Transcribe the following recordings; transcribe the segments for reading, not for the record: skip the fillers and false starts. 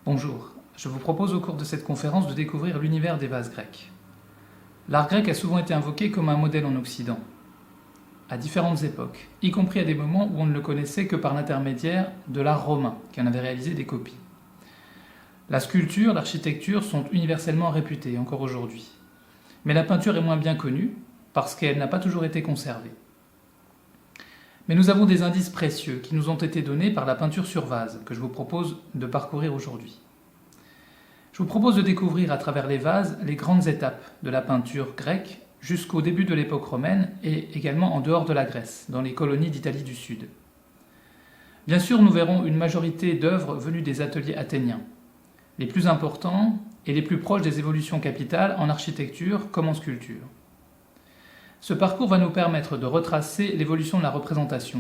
Bonjour, je vous propose au cours de cette conférence de découvrir l'univers des vases grecs. L'art grec a souvent été invoqué comme un modèle en Occident, à différentes époques, y compris à des moments où on ne le connaissait que par l'intermédiaire de l'art romain, qui en avait réalisé des copies. La sculpture, l'architecture sont universellement réputées, encore aujourd'hui. Mais la peinture est moins bien connue, parce qu'elle n'a pas toujours été conservée. Mais nous avons des indices précieux qui nous ont été donnés par la peinture sur vase, que je vous propose de parcourir aujourd'hui. Je vous propose de découvrir à travers les vases les grandes étapes de la peinture grecque jusqu'au début de l'époque romaine et également en dehors de la Grèce, dans les colonies d'Italie du Sud. Bien sûr, nous verrons une majorité d'œuvres venues des ateliers athéniens, les plus importants et les plus proches des évolutions capitales en architecture comme en sculpture. Ce parcours va nous permettre de retracer l'évolution de la représentation,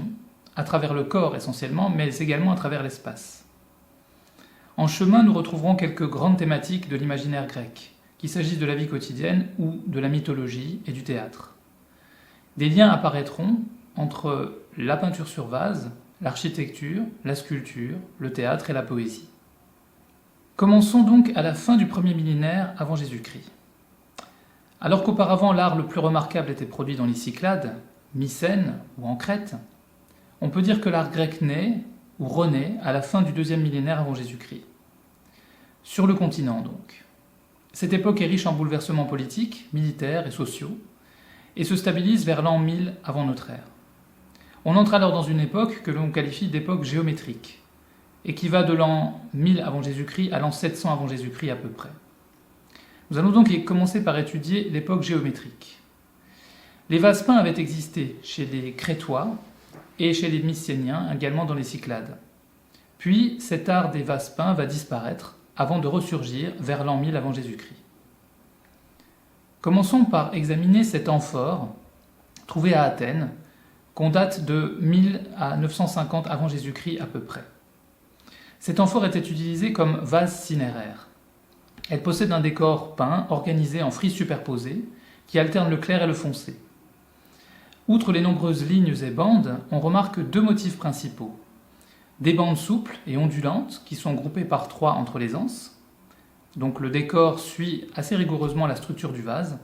à travers le corps essentiellement, mais également à travers l'espace. En chemin, nous retrouverons quelques grandes thématiques de l'imaginaire grec, qu'il s'agisse de la vie quotidienne ou de la mythologie et du théâtre. Des liens apparaîtront entre la peinture sur vase, l'architecture, la sculpture, le théâtre et la poésie. Commençons donc à la fin du premier millénaire avant Jésus-Christ. Alors qu'auparavant l'art le plus remarquable était produit dans les Cyclades, Mycènes ou en Crète, on peut dire que l'art grec naît ou renaît à la fin du deuxième millénaire avant Jésus-Christ. Sur le continent donc. Cette époque est riche en bouleversements politiques, militaires et sociaux, et se stabilise vers l'an 1000 avant notre ère. On entre alors dans une époque que l'on qualifie d'époque géométrique, et qui va de l'an 1000 avant Jésus-Christ à l'an 700 avant Jésus-Christ à peu près. Nous allons donc commencer par étudier l'époque géométrique. Les vases peints avaient existé chez les Crétois et chez les Mycéniens, également dans les Cyclades. Puis cet art des vases peints va disparaître avant de ressurgir vers l'an 1000 avant Jésus-Christ. Commençons par examiner cet amphore trouvé à Athènes, qu'on date de 1000 à 950 avant Jésus-Christ à peu près. Cet amphore était utilisé comme vase cinéraire. Elle possède un décor peint organisé en frises superposées qui alternent le clair et le foncé. Outre les nombreuses lignes et bandes, on remarque deux motifs principaux. Des bandes souples et ondulantes qui sont groupées par trois entre les anses. Donc le décor suit assez rigoureusement la structure du vase.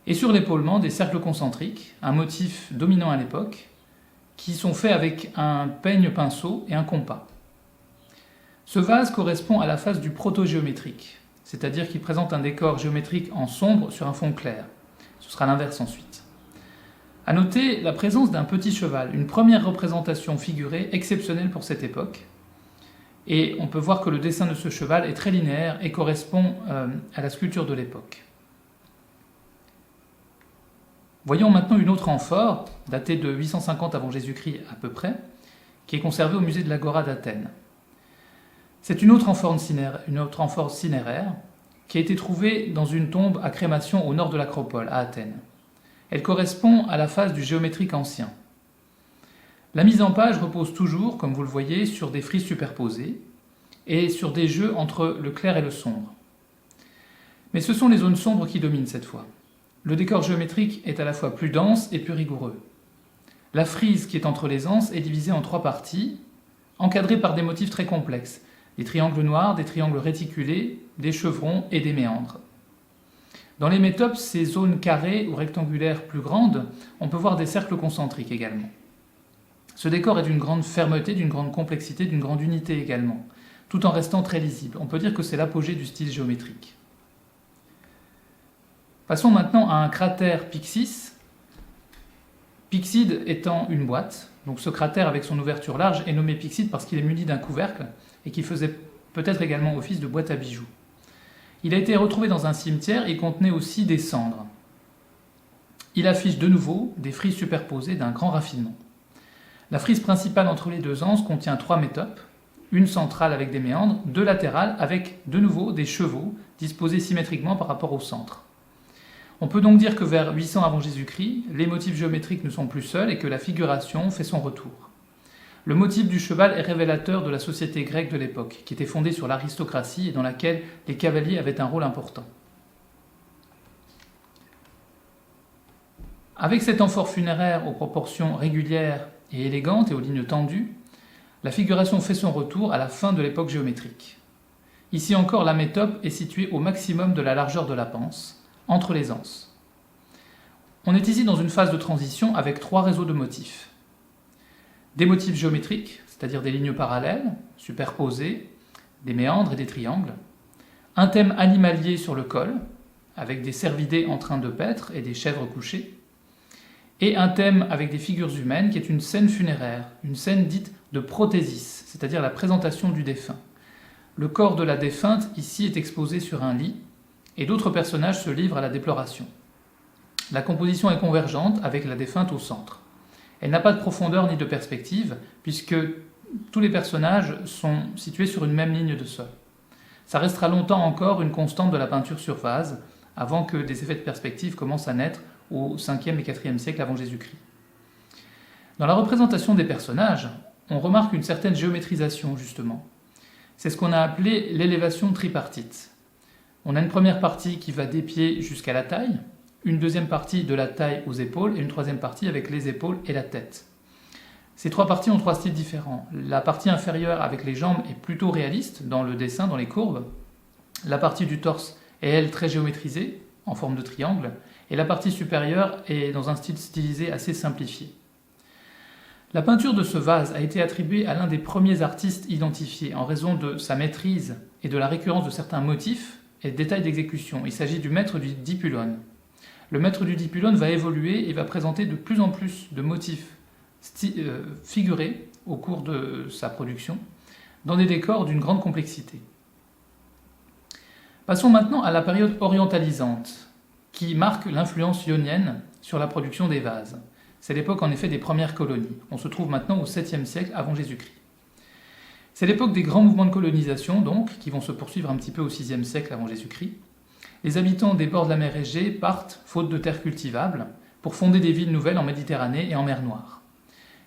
Et sur l'épaulement, des cercles concentriques, un motif dominant à l'époque, qui sont faits avec un peigne-pinceau et un compas. Ce vase correspond à la phase du proto-géométrique, c'est-à-dire qu'il présente un décor géométrique en sombre sur un fond clair. Ce sera l'inverse ensuite. A noter la présence d'un petit cheval, une première représentation figurée exceptionnelle pour cette époque. Et on peut voir que le dessin de ce cheval est très linéaire et correspond à la sculpture de l'époque. Voyons maintenant une autre amphore, datée de 850 avant Jésus-Christ à peu près, qui est conservée au musée de l'Agora d'Athènes. C'est une autre amphore cinéraire qui a été trouvée dans une tombe à crémation au nord de l'Acropole, à Athènes. Elle correspond à la phase du géométrique ancien. La mise en page repose toujours, comme vous le voyez, sur des frises superposées et sur des jeux entre le clair et le sombre. Mais ce sont les zones sombres qui dominent cette fois. Le décor géométrique est à la fois plus dense et plus rigoureux. La frise qui est entre les anses est divisée en trois parties, encadrées par des motifs très complexes. Des triangles noirs, des triangles réticulés, des chevrons et des méandres. Dans les métopes, ces zones carrées ou rectangulaires plus grandes, on peut voir des cercles concentriques également. Ce décor est d'une grande fermeté, d'une grande complexité, d'une grande unité également, tout en restant très lisible. On peut dire que c'est l'apogée du style géométrique. Passons maintenant à un cratère Pyxis. Pyxide étant une boîte, donc ce cratère avec son ouverture large est nommé Pyxide parce qu'il est muni d'un couvercle et qui faisait peut-être également office de boîte à bijoux. Il a été retrouvé dans un cimetière et contenait aussi des cendres. Il affiche de nouveau des frises superposées d'un grand raffinement. La frise principale entre les deux anses contient trois métopes, une centrale avec des méandres, deux latérales avec de nouveau des chevaux disposés symétriquement par rapport au centre. On peut donc dire que vers 800 avant Jésus-Christ, les motifs géométriques ne sont plus seuls et que la figuration fait son retour. Le motif du cheval est révélateur de la société grecque de l'époque, qui était fondée sur l'aristocratie et dans laquelle les cavaliers avaient un rôle important. Avec cet amphore funéraire aux proportions régulières et élégantes et aux lignes tendues, la figuration fait son retour à la fin de l'époque géométrique. Ici encore, la métope est située au maximum de la largeur de la panse, entre les anses. On est ici dans une phase de transition avec 3 réseaux de motifs. Des motifs géométriques, c'est-à-dire des lignes parallèles, superposées, des méandres et des triangles. Un thème animalier sur le col, avec des cervidés en train de paître et des chèvres couchées. Et un thème avec des figures humaines qui est une scène funéraire, une scène dite de prothésis, c'est-à-dire la présentation du défunt. Le corps de la défunte ici est exposé sur un lit et d'autres personnages se livrent à la déploration. La composition est convergente avec la défunte au centre. Elle n'a pas de profondeur ni de perspective puisque tous les personnages sont situés sur une même ligne de sol. Ça restera longtemps encore une constante de la peinture sur vase avant que des effets de perspective commencent à naître au 5e et 4e siècle avant Jésus-Christ. Dans la représentation des personnages, on remarque une certaine géométrisation justement. C'est ce qu'on a appelé l'élévation tripartite. On a une première partie qui va des pieds jusqu'à la taille, une deuxième partie de la taille aux épaules et une troisième partie avec les épaules et la tête. Ces 3 parties ont 3 styles différents. La partie inférieure avec les jambes est plutôt réaliste dans le dessin, dans les courbes. La partie du torse est, elle, très géométrisée, en forme de triangle. Et la partie supérieure est dans un style stylisé assez simplifié. La peinture de ce vase a été attribuée à l'un des premiers artistes identifiés en raison de sa maîtrise et de la récurrence de certains motifs et détails d'exécution. Il s'agit du maître du dipulone. Le maître du dipulone va évoluer et va présenter de plus en plus de motifs figurés au cours de sa production dans des décors d'une grande complexité. Passons maintenant à la période orientalisante qui marque l'influence ionienne sur la production des vases. C'est l'époque en effet des premières colonies. On se trouve maintenant au 7e siècle avant Jésus-Christ. C'est l'époque des grands mouvements de colonisation, donc, qui vont se poursuivre un petit peu au 6e siècle avant Jésus-Christ. Les habitants des bords de la mer Égée partent, faute de terres cultivables, pour fonder des villes nouvelles en Méditerranée et en mer Noire.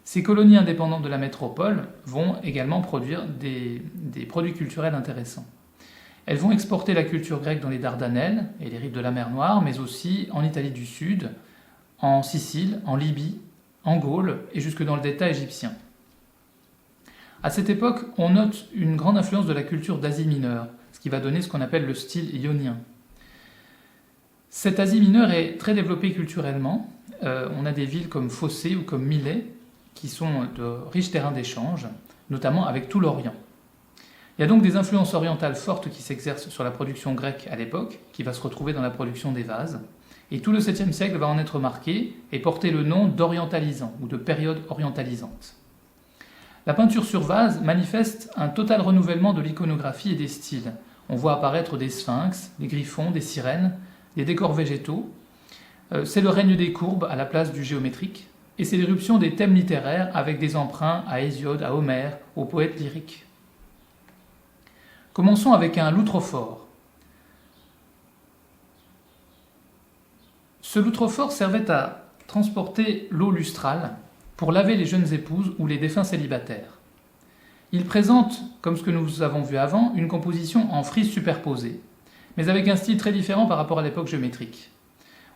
Ces colonies indépendantes de la métropole vont également produire des produits culturels intéressants. Elles vont exporter la culture grecque dans les Dardanelles et les rives de la mer Noire, mais aussi en Italie du Sud, en Sicile, en Libye, en Gaule et jusque dans le delta égyptien. À cette époque, on note une grande influence de la culture d'Asie mineure, ce qui va donner ce qu'on appelle le style ionien. Cette Asie mineure est très développée culturellement. On a des villes comme Phocée ou comme Milet, qui sont de riches terrains d'échange, notamment avec tout l'Orient. Il y a donc des influences orientales fortes qui s'exercent sur la production grecque à l'époque, qui va se retrouver dans la production des vases. Et tout le 7e siècle va en être marqué et porter le nom d'orientalisant ou de période orientalisante. La peinture sur vase manifeste un total renouvellement de l'iconographie et des styles. On voit apparaître des sphinx, des griffons, des sirènes, des décors végétaux. C'est le règne des courbes à la place du géométrique. Et c'est l'éruption des thèmes littéraires avec des emprunts à Hésiode, à Homère, aux poètes lyriques. Commençons avec un loutrophore. Ce loutrophore servait à transporter l'eau lustrale pour laver les jeunes épouses ou les défunts célibataires. Il présente, comme ce que nous avons vu avant, une composition en frises superposées, mais avec un style très différent par rapport à l'époque géométrique.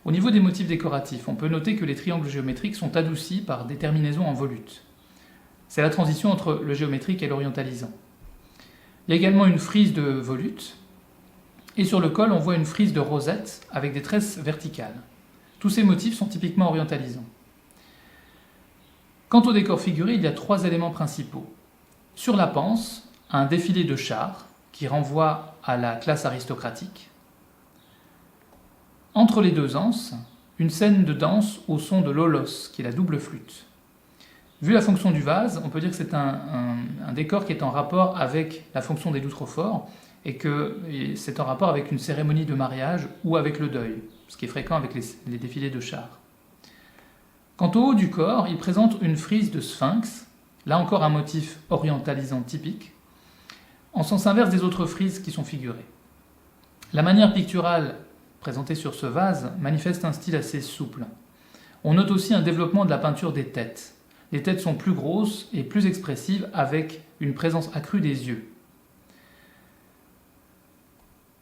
Au niveau des motifs décoratifs, on peut noter que les triangles géométriques sont adoucis par des terminaisons en volutes. C'est la transition entre le géométrique et l'orientalisant. Il y a également une frise de volutes, et sur le col, on voit une frise de rosette avec des tresses verticales. Tous ces motifs sont typiquement orientalisants. Quant au décor figuré, il y a 3 éléments principaux. Sur la panse, un défilé de chars qui renvoie à la classe aristocratique. Entre les 2 anses, une scène de danse au son de l'olos, qui est la double flûte. Vu la fonction du vase, on peut dire que c'est un décor qui est en rapport avec la fonction des loutrophores et que c'est en rapport avec une cérémonie de mariage ou avec le deuil, ce qui est fréquent avec les défilés de chars. Quant au haut du corps, il présente une frise de sphinx, là encore un motif orientalisant typique, en sens inverse des autres frises qui sont figurées. La manière picturale présentée sur ce vase manifeste un style assez souple. On note aussi un développement de la peinture des têtes. Les têtes sont plus grosses et plus expressives avec une présence accrue des yeux.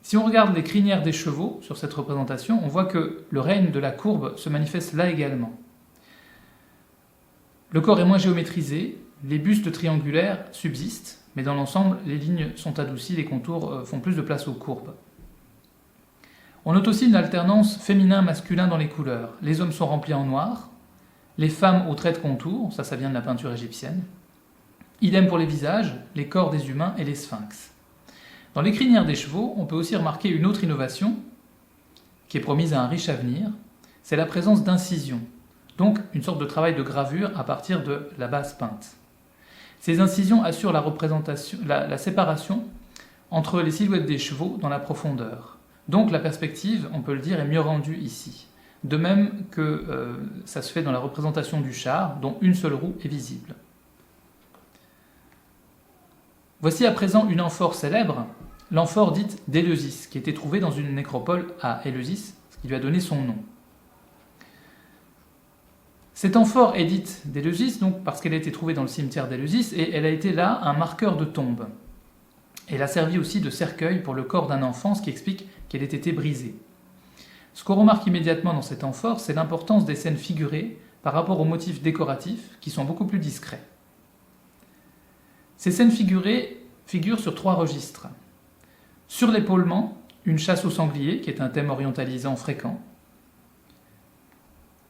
Si on regarde les crinières des chevaux sur cette représentation, on voit que le règne de la courbe se manifeste là également. Le corps est moins géométrisé, Les bustes triangulaires subsistent, mais dans l'ensemble, les lignes sont adoucies, les contours font plus de place aux courbes. On note aussi une alternance féminin-masculin dans les couleurs. Les hommes sont remplis en noir, les femmes aux traits de contour, ça vient de la peinture égyptienne. Idem pour les visages, les corps des humains et les sphinx. Dans les crinières des chevaux, on peut aussi remarquer une autre innovation qui est promise à un riche avenir, c'est la présence d'incisions, donc une sorte de travail de gravure à partir de la base peinte. Ces incisions assurent la séparation entre les silhouettes des chevaux dans la profondeur. Donc la perspective, on peut le dire, est mieux rendue ici. De même que ça se fait dans la représentation du char, dont une seule roue est visible. Voici à présent une amphore célèbre, l'amphore dite d'Éleusis, qui était trouvée dans une nécropole à Éleusis, ce qui lui a donné son nom. Cette amphore est dite d'Éleusis donc parce qu'elle a été trouvée dans le cimetière d'Éleusis et elle a été là un marqueur de tombe. Elle a servi aussi de cercueil pour le corps d'un enfant, ce qui explique qu'elle ait été brisée. Ce qu'on remarque immédiatement dans cette amphore, c'est l'importance des scènes figurées par rapport aux motifs décoratifs qui sont beaucoup plus discrets. Ces scènes figurées figurent sur 3 registres. Sur l'épaulement, une chasse au sanglier, qui est un thème orientalisant fréquent.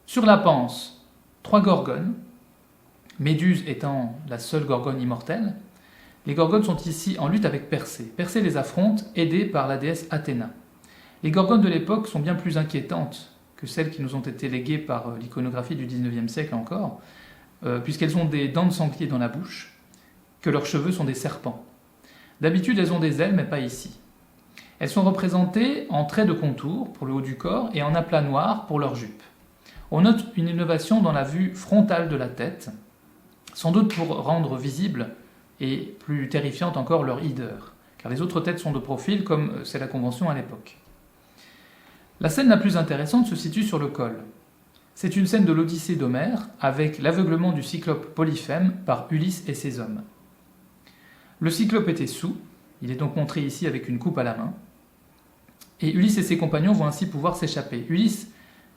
Sur la panse, 3 gorgones, Méduse étant la seule gorgone immortelle. Les gorgones sont ici en lutte avec Persée. Persée les affronte, aidée par la déesse Athéna. Les gorgones de l'époque sont bien plus inquiétantes que celles qui nous ont été léguées par l'iconographie du XIXe siècle encore, puisqu'elles ont des dents de sanglier dans la bouche, que leurs cheveux sont des serpents. D'habitude, elles ont des ailes, mais pas ici. Elles sont représentées en traits de contour pour le haut du corps et en aplat noir pour leur jupe. On note une innovation dans la vue frontale de la tête, sans doute pour rendre visible et plus terrifiante encore leur hideur, car les autres têtes sont de profil comme c'est la convention à l'époque. La scène la plus intéressante se situe sur le col. C'est une scène de l'Odyssée d'Homère avec l'aveuglement du cyclope Polyphème par Ulysse et ses hommes. Le cyclope était soûl, il est donc montré ici avec une coupe à la main, et Ulysse et ses compagnons vont ainsi pouvoir s'échapper. Ulysse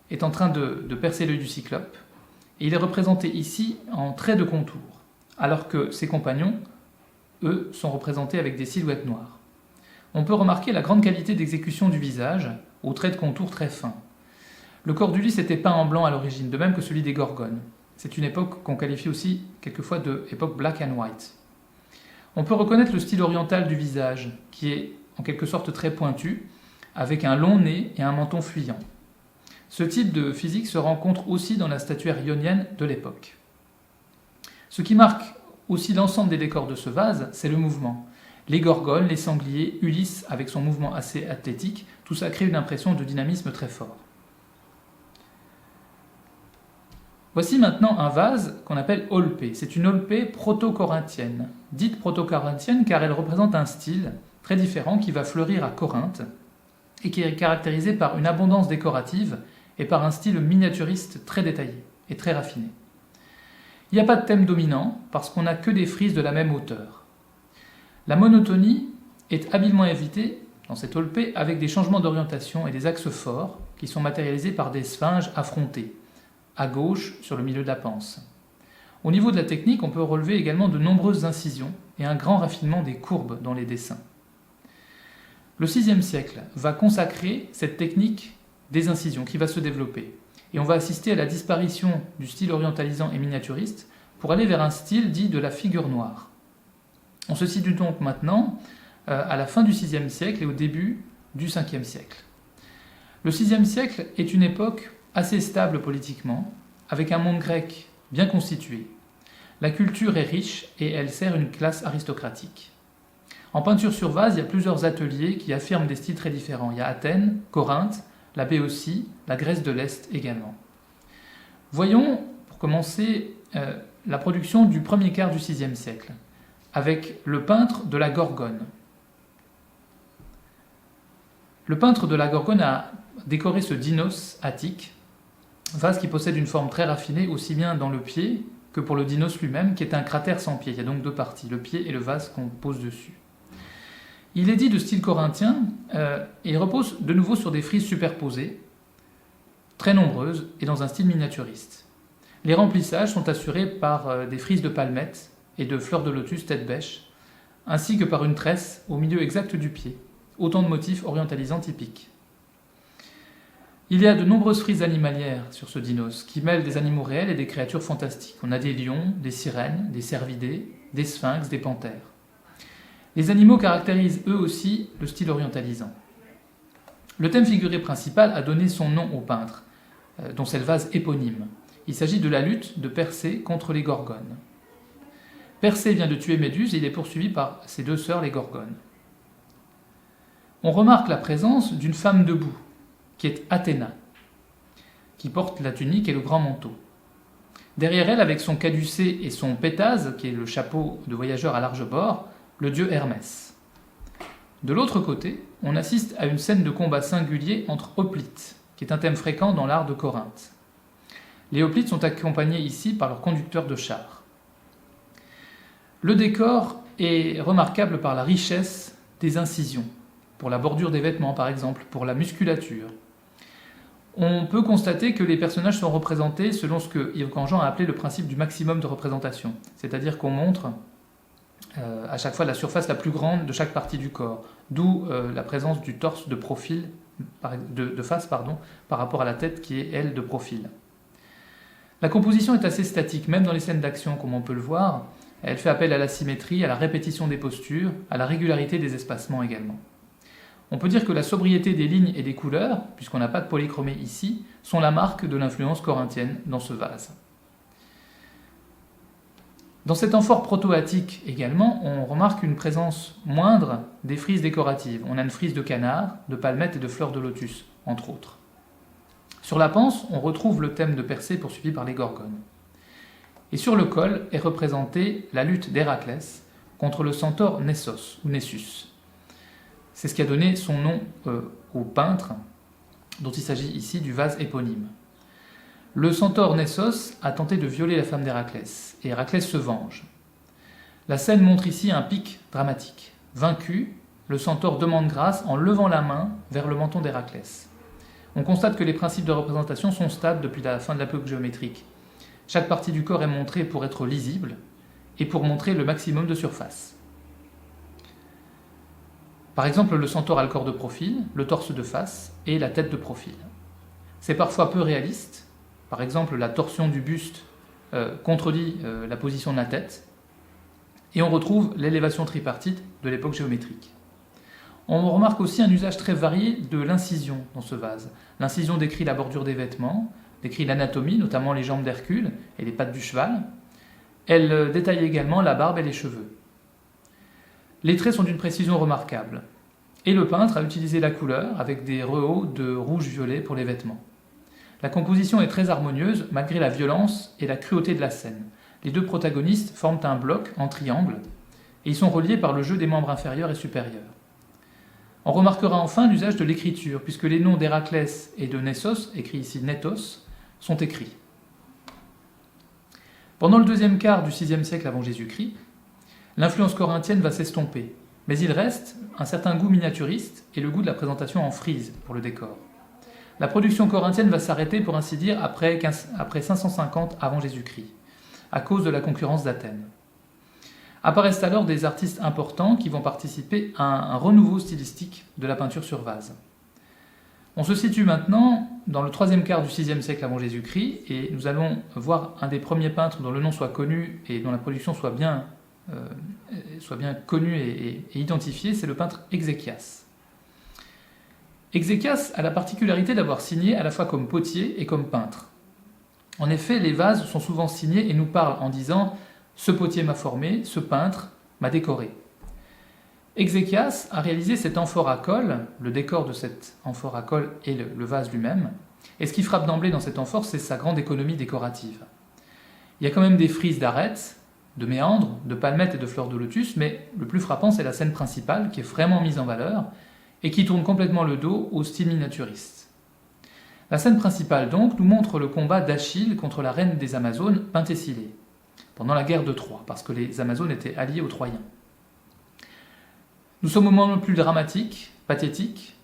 est en train de percer l'œil du cyclope, et il est représenté ici en traits de contour, alors que ses compagnons, eux, sont représentés avec des silhouettes noires. On peut remarquer la grande qualité d'exécution du visage, aux traits de contour très fins. Le corps d'Ulysse était peint en blanc à l'origine, de même que celui des Gorgones. C'est une époque qu'on qualifie aussi quelquefois de époque black and white. On peut reconnaître le style oriental du visage, qui est en quelque sorte très pointu, avec un long nez et un menton fuyant. Ce type de physique se rencontre aussi dans la statuaire ionienne de l'époque. Ce qui marque aussi l'ensemble des décors de ce vase, c'est le mouvement. Les gorgones, les sangliers, Ulysse avec son mouvement assez athlétique, tout ça crée une impression de dynamisme très fort. Voici maintenant un vase qu'on appelle olpée. C'est une olpée proto-corinthienne, dite proto-corinthienne car elle représente un style très différent qui va fleurir à Corinthe et qui est caractérisé par une abondance décorative et par un style miniaturiste très détaillé et très raffiné. Il n'y a pas de thème dominant parce qu'on n'a que des frises de la même hauteur. La monotonie est habilement évitée dans cette olpée avec des changements d'orientation et des axes forts qui sont matérialisés par des sphinges affrontées, à gauche sur le milieu de la panse. Au niveau de la technique, on peut relever également de nombreuses incisions et un grand raffinement des courbes dans les dessins. Le VIe siècle va consacrer cette technique des incisions qui va se développer. Et on va assister à la disparition du style orientalisant et miniaturiste pour aller vers un style dit de la figure noire. On se situe donc maintenant à la fin du VIe siècle et au début du Ve siècle. Le VIe siècle est une époque assez stable politiquement, avec un monde grec bien constitué. La culture est riche et elle sert une classe aristocratique. En peinture sur vase, il y a plusieurs ateliers qui affirment des styles très différents. Il y a Athènes, Corinthe, la Béotie, la Grèce de l'Est également. Voyons, pour commencer, la production du premier quart du VIe siècle, avec le peintre de la Gorgone. Le peintre de la Gorgone a décoré ce Dinos attique, vase qui possède une forme très raffinée, aussi bien dans le pied que pour le Dinos lui-même, qui est un cratère sans pied. Il y a donc 2 parties, le pied et le vase qu'on pose dessus. Il est dit de style corinthien et il repose de nouveau sur des frises superposées, très nombreuses et dans un style miniaturiste. Les remplissages sont assurés par des frises de palmettes et de fleurs de lotus tête bêche, ainsi que par une tresse au milieu exact du pied, autant de motifs orientalisants typiques. Il y a de nombreuses frises animalières sur ce dinos, qui mêlent des animaux réels et des créatures fantastiques. On a des lions, des sirènes, des cervidés, des sphinx, des panthères. Les animaux caractérisent eux aussi le style orientalisant. Le thème figuré principal a donné son nom au peintre, dont c'est le vase éponyme. Il s'agit de la lutte de Persée contre les Gorgones. Persée vient de tuer Méduse et il est poursuivi par ses deux sœurs les Gorgones. On remarque la présence d'une femme debout, qui est Athéna, qui porte la tunique et le grand manteau. Derrière elle, avec son caducée et son pétase, qui est le chapeau de voyageur à large bord, le dieu Hermès. De l'autre côté, on assiste à une scène de combat singulier entre hoplites, qui est un thème fréquent dans l'art de Corinthe. Les hoplites sont accompagnés ici par leurs conducteurs de chars. Le décor est remarquable par la richesse des incisions, pour la bordure des vêtements par exemple, pour la musculature. On peut constater que les personnages sont représentés selon ce que Yves Cangean a appelé le principe du maximum de représentation, c'est-à-dire qu'on montre à chaque fois la surface la plus grande de chaque partie du corps, d'où la présence du torse de profil, de face par rapport à la tête qui est, elle, de profil. La composition est assez statique, même dans les scènes d'action, comme on peut le voir. Elle fait appel à la symétrie, à la répétition des postures, à la régularité des espacements également. On peut dire que la sobriété des lignes et des couleurs, puisqu'on n'a pas de polychromie ici, sont la marque de l'influence corinthienne dans ce vase. Dans cet amphore proto-attique également, on remarque une présence moindre des frises décoratives. On a une frise de canard, de palmettes et de fleurs de lotus, entre autres. Sur la panse, on retrouve le thème de Persée poursuivi par les Gorgones. Et sur le col est représentée la lutte d'Héraclès contre le centaure Nessos, ou Nessus. C'est ce qui a donné son nom au peintre, dont il s'agit ici du vase éponyme. Le centaure Nessos a tenté de violer la femme d'Héraclès, et Héraclès se venge. La scène montre ici un pic dramatique. Vaincu, le centaure demande grâce en levant la main vers le menton d'Héraclès. On constate que les principes de représentation sont stables depuis la fin de l'époque géométrique. Chaque partie du corps est montrée pour être lisible et pour montrer le maximum de surface. Par exemple, le centaure a le corps de profil, le torse de face et la tête de profil. C'est parfois peu réaliste. Par exemple, la torsion du buste contredit la position de la tête. Et on retrouve l'élévation tripartite de l'époque géométrique. On remarque aussi un usage très varié de l'incision dans ce vase. L'incision décrit la bordure des vêtements, décrit l'anatomie, notamment les jambes d'Hercule et les pattes du cheval. Elle détaille également la barbe et les cheveux. Les traits sont d'une précision remarquable. Et le peintre a utilisé la couleur avec des rehauts de rouge-violet pour les vêtements. La composition est très harmonieuse malgré la violence et la cruauté de la scène. Les deux protagonistes forment un bloc en triangle et ils sont reliés par le jeu des membres inférieurs et supérieurs. On remarquera enfin l'usage de l'écriture, puisque les noms d'Héraclès et de Nessos, écrits ici Nettos, sont écrits. Pendant le deuxième quart du VIe siècle avant Jésus-Christ, l'influence corinthienne va s'estomper, mais il reste un certain goût miniaturiste et le goût de la présentation en frise pour le décor. La production corinthienne va s'arrêter, pour ainsi dire, après 550 avant Jésus-Christ, à cause de la concurrence d'Athènes. Apparaissent alors des artistes importants qui vont participer à un renouveau stylistique de la peinture sur vase. On se situe maintenant dans le troisième quart du VIe siècle avant Jésus-Christ et nous allons voir un des premiers peintres dont le nom soit connu et dont la production soit bien connue et identifiée, c'est le peintre Exéchias. Exéchias a la particularité d'avoir signé à la fois comme potier et comme peintre. En effet, les vases sont souvent signés et nous parlent en disant « ce potier m'a formé, ce peintre m'a décoré ». Exéchias a réalisé cet amphore à colle, le décor de cet amphore à colle et le vase lui-même, et ce qui frappe d'emblée dans cet amphore, c'est sa grande économie décorative. Il y a quand même des frises d'arêtes, de méandres, de palmettes et de fleurs de lotus, mais le plus frappant, c'est la scène principale qui est vraiment mise en valeur et qui tourne complètement le dos au style miniaturiste. La scène principale, donc, nous montre le combat d'Achille contre la reine des Amazones, Penthessilée, pendant la guerre de Troie, parce que les Amazones étaient alliées aux Troyens. Nous sommes au moment le plus dramatique, pathétique,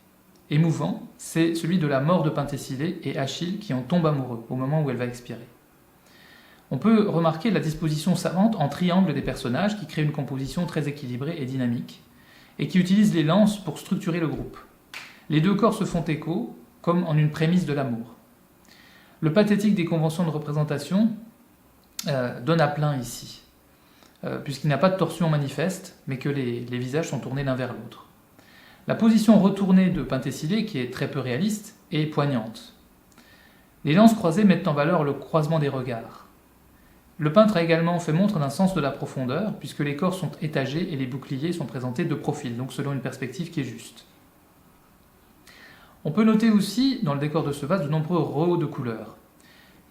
émouvant, c'est celui de la mort de Penthessilée et Achille qui en tombe amoureux au moment où elle va expirer. On peut remarquer la disposition savante en triangle des personnages qui crée une composition très équilibrée et dynamique, et qui utilise les lances pour structurer le groupe. Les deux corps se font écho, comme en une prémisse de l'amour. Le pathétique des conventions de représentation donne à plein ici, puisqu'il n'y a pas de torsion manifeste, mais que les visages sont tournés l'un vers l'autre. La position retournée de Penthesilée, qui est très peu réaliste, est poignante. Les lances croisées mettent en valeur le croisement des regards. Le peintre a également fait montre d'un sens de la profondeur, puisque les corps sont étagés et les boucliers sont présentés de profil, donc selon une perspective qui est juste. On peut noter aussi, dans le décor de ce vase, de nombreux rehausses de couleurs.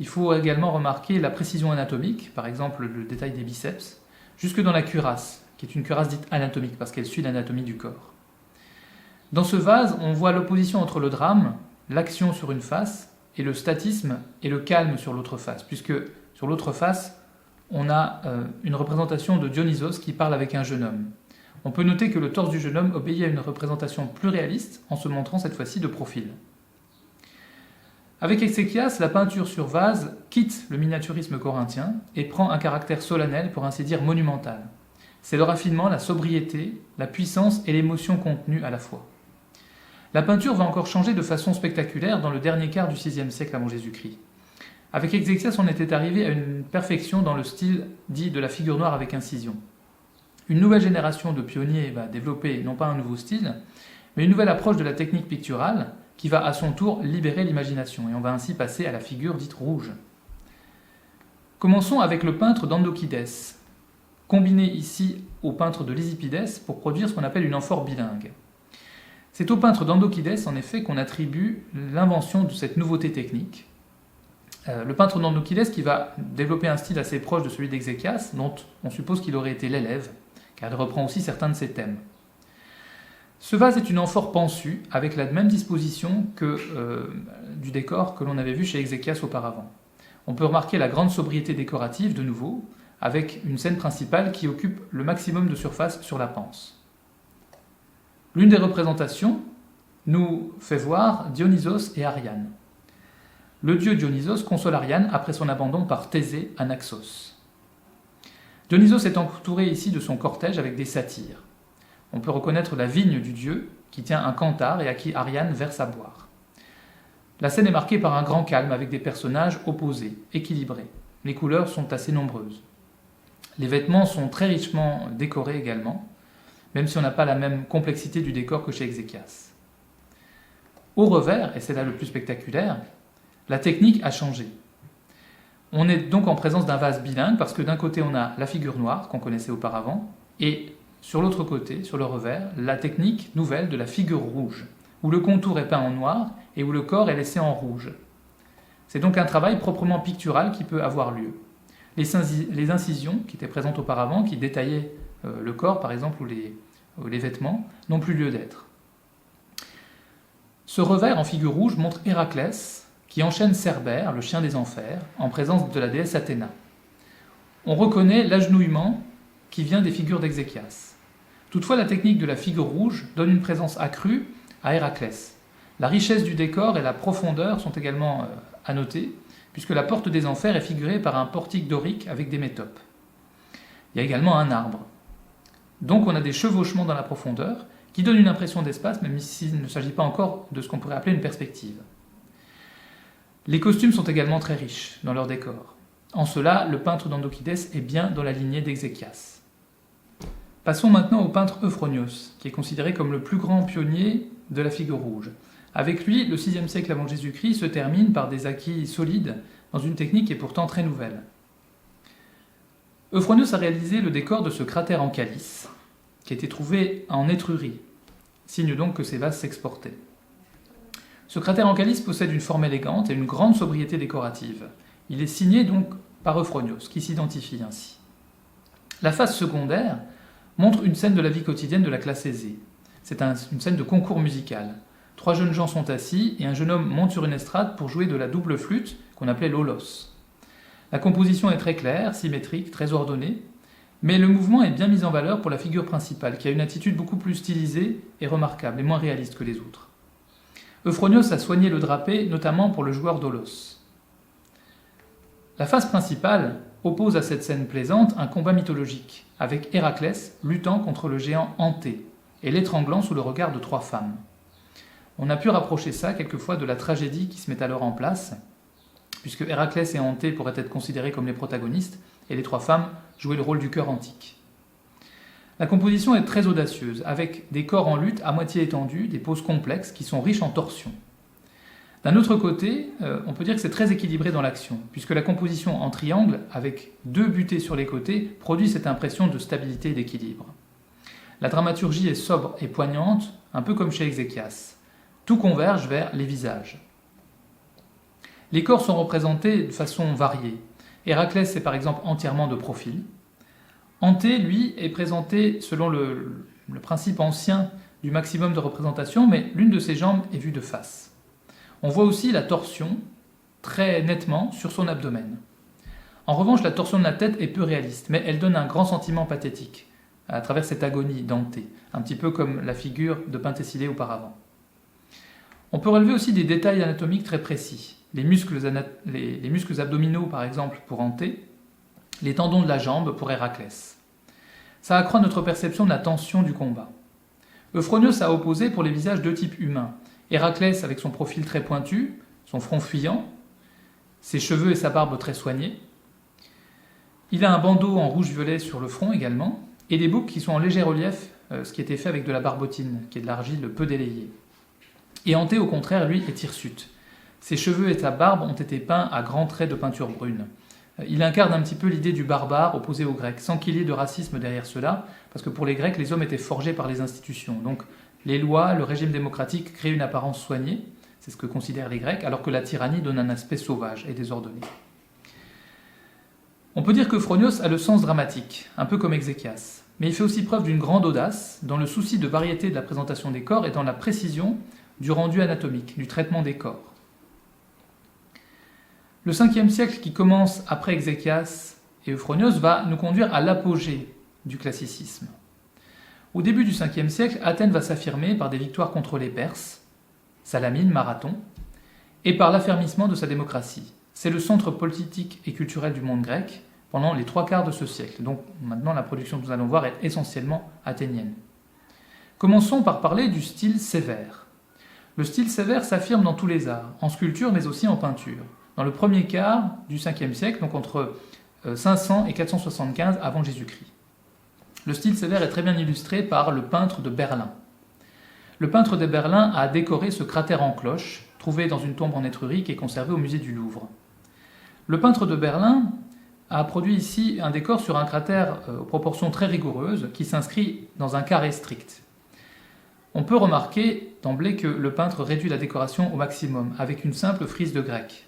Il faut également remarquer la précision anatomique, par exemple le détail des biceps, jusque dans la cuirasse, qui est une cuirasse dite anatomique, parce qu'elle suit l'anatomie du corps. Dans ce vase, on voit l'opposition entre le drame, l'action sur une face, et le statisme et le calme sur l'autre face, puisque sur l'autre face, on a une représentation de Dionysos qui parle avec un jeune homme. On peut noter que le torse du jeune homme obéit à une représentation plus réaliste, en se montrant cette fois-ci de profil. Avec Exéchias, la peinture sur vase quitte le miniaturisme corinthien et prend un caractère solennel, pour ainsi dire monumental. C'est le raffinement, la sobriété, la puissance et l'émotion contenue à la fois. La peinture va encore changer de façon spectaculaire dans le dernier quart du VIe siècle avant Jésus-Christ. Avec Exéchias, on était arrivé à une perfection dans le style dit de la figure noire avec incision. Une nouvelle génération de pionniers va développer non pas un nouveau style, mais une nouvelle approche de la technique picturale qui va à son tour libérer l'imagination, et on va ainsi passer à la figure dite rouge. Commençons avec le peintre d'Andokides, combiné ici au peintre de Lysipides pour produire ce qu'on appelle une amphore bilingue. C'est au peintre d'Andokides, en effet, qu'on attribue l'invention de cette nouveauté technique. Le peintre d'Andokides qui va développer un style assez proche de celui d'Exéchias, dont on suppose qu'il aurait été l'élève, car il reprend aussi certains de ses thèmes. Ce vase est une amphore pensue, avec la même disposition que du décor que l'on avait vu chez Exéchias auparavant. On peut remarquer la grande sobriété décorative, de nouveau, avec une scène principale qui occupe le maximum de surface sur la panse. L'une des représentations nous fait voir Dionysos et Ariane. Le dieu Dionysos console Ariane après son abandon par Thésée à Naxos. Dionysos est entouré ici de son cortège avec des satyres. On peut reconnaître la vigne du dieu qui tient un canthare et à qui Ariane verse à boire. La scène est marquée par un grand calme avec des personnages opposés, équilibrés. Les couleurs sont assez nombreuses. Les vêtements sont très richement décorés également, même si on n'a pas la même complexité du décor que chez Exéchias. Au revers, et c'est là le plus spectaculaire, la technique a changé. On est donc en présence d'un vase bilingue parce que d'un côté on a la figure noire qu'on connaissait auparavant et sur l'autre côté, sur le revers, la technique nouvelle de la figure rouge, où le contour est peint en noir et où le corps est laissé en rouge. C'est donc un travail proprement pictural qui peut avoir lieu. Les incisions qui étaient présentes auparavant, qui détaillaient le corps par exemple ou les vêtements, n'ont plus lieu d'être. Ce revers en figure rouge montre Héraclès qui enchaîne Cerbère, le chien des enfers, en présence de la déesse Athéna. On reconnaît l'agenouillement qui vient des figures d'Exéchias. Toutefois, la technique de la figure rouge donne une présence accrue à Héraclès. La richesse du décor et la profondeur sont également à noter, puisque la porte des enfers est figurée par un portique dorique avec des métopes. Il y a également un arbre. Donc on a des chevauchements dans la profondeur qui donnent une impression d'espace, même s'il ne s'agit pas encore de ce qu'on pourrait appeler une perspective. Les costumes sont également très riches dans leur décor. En cela, le peintre d'Andokides est bien dans la lignée d'Exéchias. Passons maintenant au peintre Euphronios, qui est considéré comme le plus grand pionnier de la figure rouge. Avec lui, le VIe siècle avant Jésus-Christ se termine par des acquis solides dans une technique qui est pourtant très nouvelle. Euphronios a réalisé le décor de ce cratère en calice, qui a été trouvé en Étrurie, signe donc que ces vases s'exportaient. Ce cratère en calice possède une forme élégante et une grande sobriété décorative. Il est signé donc par Euphronios, qui s'identifie ainsi. La face secondaire montre une scène de la vie quotidienne de la classe aisée. C'est une scène de concours musical. 3 jeunes gens sont assis et un jeune homme monte sur une estrade pour jouer de la double flûte qu'on appelait l'holos. La composition est très claire, symétrique, très ordonnée, mais le mouvement est bien mis en valeur pour la figure principale, qui a une attitude beaucoup plus stylisée et remarquable, et moins réaliste que les autres. Euphronios a soigné le drapé, notamment pour le joueur d'holos. La face principale oppose à cette scène plaisante un combat mythologique, avec Héraclès luttant contre le géant Anté et l'étranglant sous le regard de 3 femmes. On a pu rapprocher ça quelquefois de la tragédie qui se met alors en place, puisque Héraclès et Anté pourraient être considérés comme les protagonistes, et les 3 femmes jouaient le rôle du chœur antique. La composition est très audacieuse, avec des corps en lutte à moitié étendus, des poses complexes qui sont riches en torsions. D'un autre côté, on peut dire que c'est très équilibré dans l'action, puisque la composition en triangle, avec 2 butées sur les côtés, produit cette impression de stabilité et d'équilibre. La dramaturgie est sobre et poignante, un peu comme chez Ézéchias. Tout converge vers les visages. Les corps sont représentés de façon variée. Héraclès est par exemple entièrement de profil. Anté, lui, est présenté selon le principe ancien du maximum de représentation, mais l'une de ses jambes est vue de face. On voit aussi la torsion très nettement sur son abdomen. En revanche, la torsion de la tête est peu réaliste, mais elle donne un grand sentiment pathétique à travers cette agonie d'Anté, un petit peu comme la figure de Penthessilée auparavant. On peut relever aussi des détails anatomiques très précis. Les muscles abdominaux, par exemple, pour Anté, les tendons de la jambe pour Héraclès. Ça accroît notre perception de la tension du combat. Euphronios a opposé pour les visages 2 types humains. Héraclès avec son profil très pointu, son front fuyant, ses cheveux et sa barbe très soignés. Il a un bandeau en rouge-violet sur le front également, et des boucles qui sont en léger relief, ce qui était fait avec de la barbotine, qui est de l'argile peu délayée. Et Anté, au contraire, lui, est hirsute. Ses cheveux et sa barbe ont été peints à grands traits de peinture brune. Il incarne un petit peu l'idée du barbare opposé aux Grecs, sans qu'il y ait de racisme derrière cela, parce que pour les Grecs, les hommes étaient forgés par les institutions. Donc les lois, le régime démocratique créent une apparence soignée, c'est ce que considèrent les Grecs, alors que la tyrannie donne un aspect sauvage et désordonné. On peut dire que Phronios a le sens dramatique, un peu comme Ézéchias, mais il fait aussi preuve d'une grande audace dans le souci de variété de la présentation des corps et dans la précision du rendu anatomique, du traitement des corps. Le 5e siècle qui commence après Ézéchias et Euphronios va nous conduire à l'apogée du classicisme. Au début du 5e siècle, Athènes va s'affirmer par des victoires contre les Perses, Salamine, Marathon, et par l'affermissement de sa démocratie. C'est le centre politique et culturel du monde grec pendant les 3/4 de ce siècle. Donc maintenant, la production que nous allons voir est essentiellement athénienne. Commençons par parler du style sévère. Le style sévère s'affirme dans tous les arts, en sculpture mais aussi en peinture. Dans le premier quart du 5e siècle, donc entre 500 et 475 avant Jésus-Christ. Le style sévère est très bien illustré par le peintre de Berlin. Le peintre de Berlin a décoré ce cratère en cloche, trouvé dans une tombe en Étrurie qui est conservée au musée du Louvre. Le peintre de Berlin a produit ici un décor sur un cratère aux proportions très rigoureuses qui s'inscrit dans un carré strict. On peut remarquer d'emblée que le peintre réduit la décoration au maximum, avec une simple frise de grec,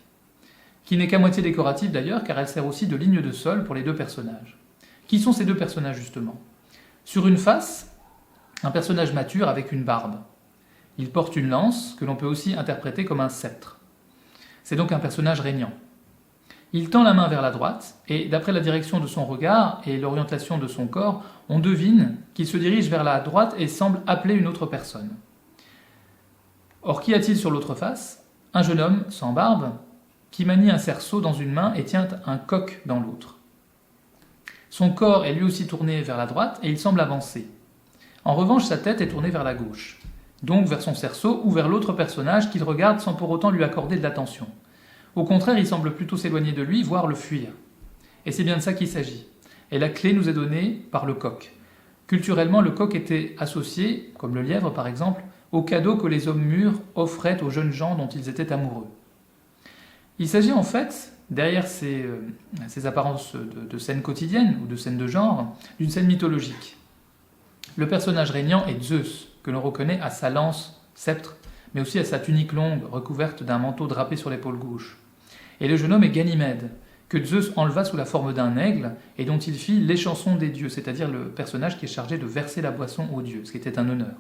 qui n'est qu'à moitié décorative d'ailleurs, car elle sert aussi de ligne de sol pour les 2 personnages. Qui sont ces 2 personnages justement ? Sur une face, un personnage mature avec une barbe. Il porte une lance, que l'on peut aussi interpréter comme un sceptre. C'est donc un personnage régnant. Il tend la main vers la droite, et d'après la direction de son regard et l'orientation de son corps, on devine qu'il se dirige vers la droite et semble appeler une autre personne. Or, qu'y a-t-il sur l'autre face ? Un jeune homme, sans barbe, qui manie un cerceau dans une main et tient un coq dans l'autre. Son corps est lui aussi tourné vers la droite et il semble avancer. En revanche, sa tête est tournée vers la gauche, donc vers son cerceau ou vers l'autre personnage qu'il regarde sans pour autant lui accorder de l'attention. Au contraire, il semble plutôt s'éloigner de lui, voire le fuir. Et c'est bien de ça qu'il s'agit. Et la clé nous est donnée par le coq. Culturellement, le coq était associé, comme le lièvre par exemple, aux cadeaux que les hommes mûrs offraient aux jeunes gens dont ils étaient amoureux. Il s'agit en fait, derrière ces apparences de scènes quotidiennes ou de scènes de genre, d'une scène mythologique. Le personnage régnant est Zeus, que l'on reconnaît à sa lance, sceptre, mais aussi à sa tunique longue, recouverte d'un manteau drapé sur l'épaule gauche. Et le jeune homme est Ganymède, que Zeus enleva sous la forme d'un aigle et dont il fit l'échanson des dieux, c'est-à-dire le personnage qui est chargé de verser la boisson aux dieux, ce qui était un honneur.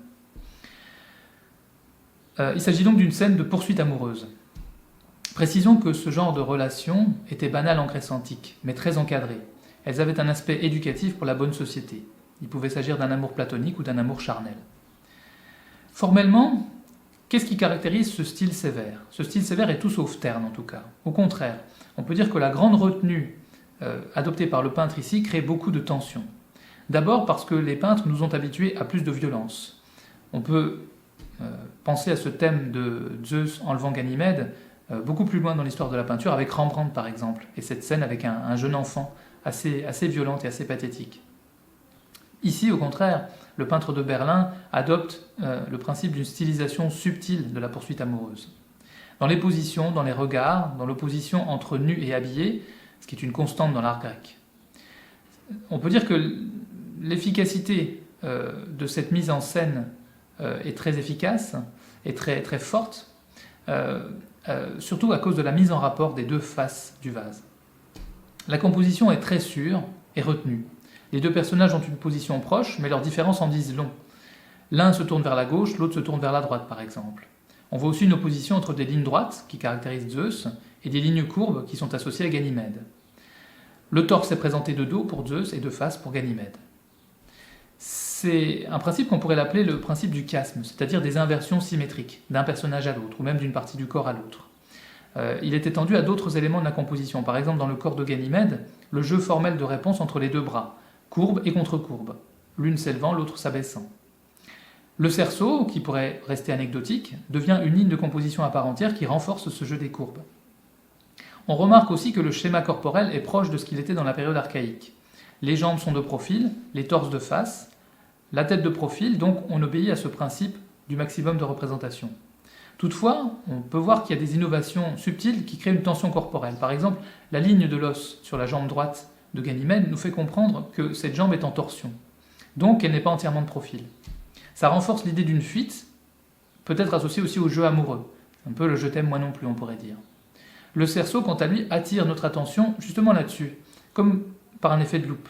Il s'agit donc d'une scène de poursuite amoureuse. Précisons que ce genre de relations était banal en Grèce antique, mais très encadré. Elles avaient un aspect éducatif pour la bonne société. Il pouvait s'agir d'un amour platonique ou d'un amour charnel. Formellement, qu'est-ce qui caractérise ce style sévère ? Ce style sévère est tout sauf terne en tout cas. Au contraire, on peut dire que la grande retenue adoptée par le peintre ici crée beaucoup de tensions. D'abord parce que les peintres nous ont habitués à plus de violence. On peut penser à ce thème de Zeus enlevant Ganymède beaucoup plus loin dans l'histoire de la peinture, avec Rembrandt par exemple, et cette scène avec un jeune enfant assez violente et assez pathétique. Ici, au contraire, le peintre de Berlin adopte le principe d'une stylisation subtile de la poursuite amoureuse. Dans les positions, dans les regards, dans l'opposition entre nu et habillé, ce qui est une constante dans l'art grec. On peut dire que l'efficacité de cette mise en scène est très efficace et très forte, surtout à cause de la mise en rapport des deux faces du vase. La composition est très sûre et retenue. Les deux personnages ont une position proche, mais leurs différences en disent long. L'un se tourne vers la gauche, l'autre se tourne vers la droite, par exemple. On voit aussi une opposition entre des lignes droites, qui caractérisent Zeus, et des lignes courbes, qui sont associées à Ganymède. Le torse est présenté de dos pour Zeus et de face pour Ganymède. C'est un principe qu'on pourrait l'appeler le principe du chiasme, c'est-à-dire des inversions symétriques, d'un personnage à l'autre, ou même d'une partie du corps à l'autre. Il est étendu à d'autres éléments de la composition. Par exemple, dans le corps de Ganymède, le jeu formel de réponse entre les deux bras, courbe et contre-courbe, l'une s'élevant, l'autre s'abaissant. Le cerceau, qui pourrait rester anecdotique, devient une ligne de composition à part entière qui renforce ce jeu des courbes. On remarque aussi que le schéma corporel est proche de ce qu'il était dans la période archaïque. Les jambes sont de profil, les torses de face, la tête de profil, donc on obéit à ce principe du maximum de représentation. Toutefois, on peut voir qu'il y a des innovations subtiles qui créent une tension corporelle. Par exemple, la ligne de l'os sur la jambe droite de Ganymède nous fait comprendre que cette jambe est en torsion, donc elle n'est pas entièrement de profil. Ça renforce l'idée d'une fuite, peut-être associée aussi au jeu amoureux, un peu le « je t'aime moi non plus » on pourrait dire. Le cerceau, quant à lui, attire notre attention justement là-dessus, comme par un effet de loupe.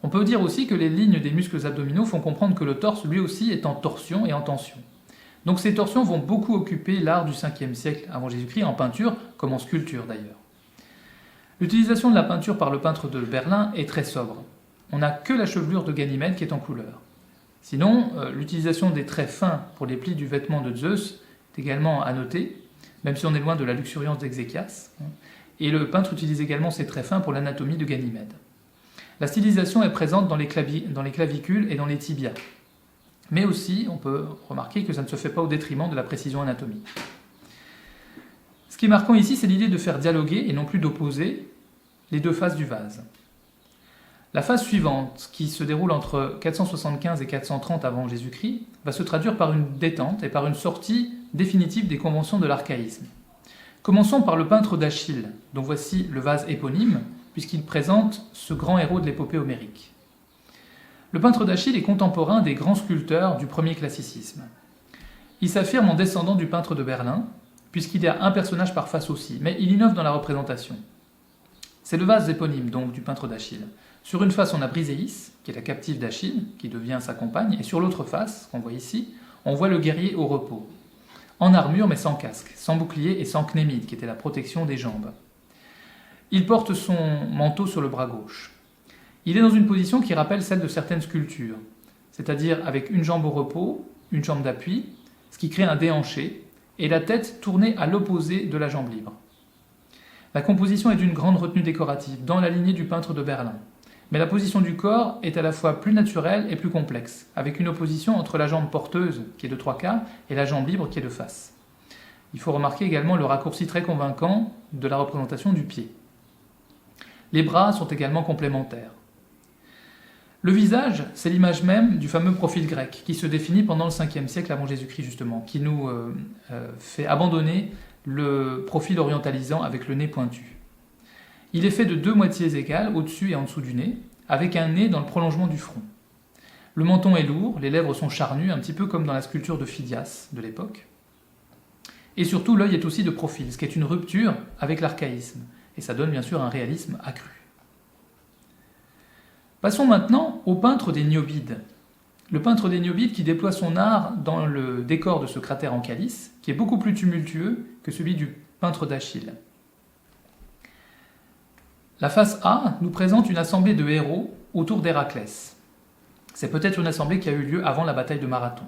On peut dire aussi que les lignes des muscles abdominaux font comprendre que le torse lui aussi est en torsion et en tension. Donc ces torsions vont beaucoup occuper l'art du 5e siècle avant Jésus-Christ, en peinture comme en sculpture d'ailleurs. L'utilisation de la peinture par le peintre de Berlin est très sobre. On n'a que la chevelure de Ganymède qui est en couleur. Sinon, l'utilisation des traits fins pour les plis du vêtement de Zeus est également à noter, même si on est loin de la luxuriance d'Exéchias. Et le peintre utilise également ces traits fins pour l'anatomie de Ganymède. La stylisation est présente dans les clavicules et dans les tibias. Mais aussi, on peut remarquer que ça ne se fait pas au détriment de la précision anatomique. Ce qui est marquant ici, c'est l'idée de faire dialoguer, et non plus d'opposer, les deux faces du vase. La phase suivante, qui se déroule entre 475 et 430 avant Jésus-Christ, va se traduire par une détente et par une sortie définitive des conventions de l'archaïsme. Commençons par le peintre d'Achille, dont voici le vase éponyme, puisqu'il présente ce grand héros de l'épopée homérique. Le peintre d'Achille est contemporain des grands sculpteurs du premier classicisme. Il s'affirme en descendant du peintre de Berlin, puisqu'il y a un personnage par face aussi, mais il innove dans la représentation. C'est le vase éponyme, donc, du peintre d'Achille. Sur une face, on a Briséis, qui est la captive d'Achille, qui devient sa compagne, et sur l'autre face, qu'on voit ici, on voit le guerrier au repos, en armure mais sans casque, sans bouclier et sans cnémide, qui était la protection des jambes. Il porte son manteau sur le bras gauche. Il est dans une position qui rappelle celle de certaines sculptures, c'est-à-dire avec une jambe au repos, une jambe d'appui, ce qui crée un déhanché, et la tête tournée à l'opposé de la jambe libre. La composition est d'une grande retenue décorative, dans la lignée du peintre de Berlin. Mais la position du corps est à la fois plus naturelle et plus complexe, avec une opposition entre la jambe porteuse, qui est de 3/4, et la jambe libre, qui est de face. Il faut remarquer également le raccourci très convaincant de la représentation du pied. Les bras sont également complémentaires. Le visage, c'est l'image même du fameux profil grec, qui se définit pendant le 5e siècle avant Jésus-Christ justement, qui nous fait abandonner le profil orientalisant avec le nez pointu. Il est fait de 2 moitiés égales, au-dessus et en dessous du nez, avec un nez dans le prolongement du front. Le menton est lourd, les lèvres sont charnues, un petit peu comme dans la sculpture de Phidias de l'époque. Et surtout, l'œil est aussi de profil, ce qui est une rupture avec l'archaïsme, et ça donne bien sûr un réalisme accru. Passons maintenant au peintre des Niobides. Le peintre des Niobides qui déploie son art dans le décor de ce cratère en calice, qui est beaucoup plus tumultueux que celui du peintre d'Achille. La face A nous présente une assemblée de héros autour d'Héraclès. C'est peut-être une assemblée qui a eu lieu avant la bataille de Marathon.